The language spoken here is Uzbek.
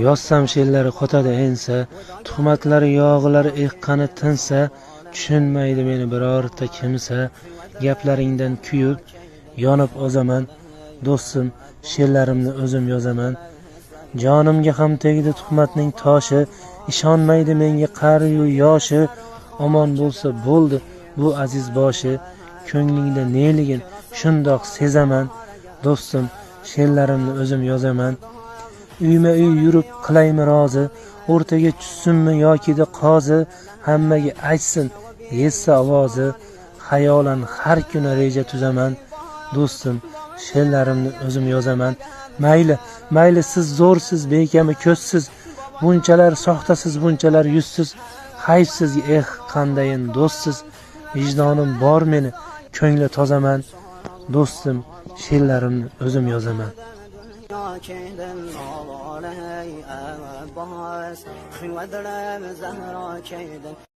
Yossam she'rlari qotadi ensa, tuhmatlari yog'ilari eqqani tinsa, tushunmaydi meni birorta kimsa, gaplaringdan kuyib, yonib ozaman, do'stim, she'rlarimni o'zim yozaman. Jonimga ham tegdi tuhmatning toshi, ishonmaydi menga qari-yu yoshi, omon bo'lsa bo'ldi bu aziz boshi, ko'nglingda neligin shundoq sezaman, do'stim, she'rlarimni o'zim yozaman. Uyma uy yurib qilaymi rozi, o'rtaga tushsinmi yokida qozi, hammaga aytsin yetsa ovozi, xayolan har kuni reja tuzaman, do'stim, she'rlarimni o'zim yozaman. Mayli siz zo'rsiz, bekami ko'zsiz, bunchalar soxtasiz, bunchalar yuzsiz, hayfsiz, qandayin do'stsiz, vijdonim bor meni, ko'ngli tozaman, do'stim, she'rlarimni o'zim yozaman. Keden ağlar ey bahar, xilvedrem zehra keden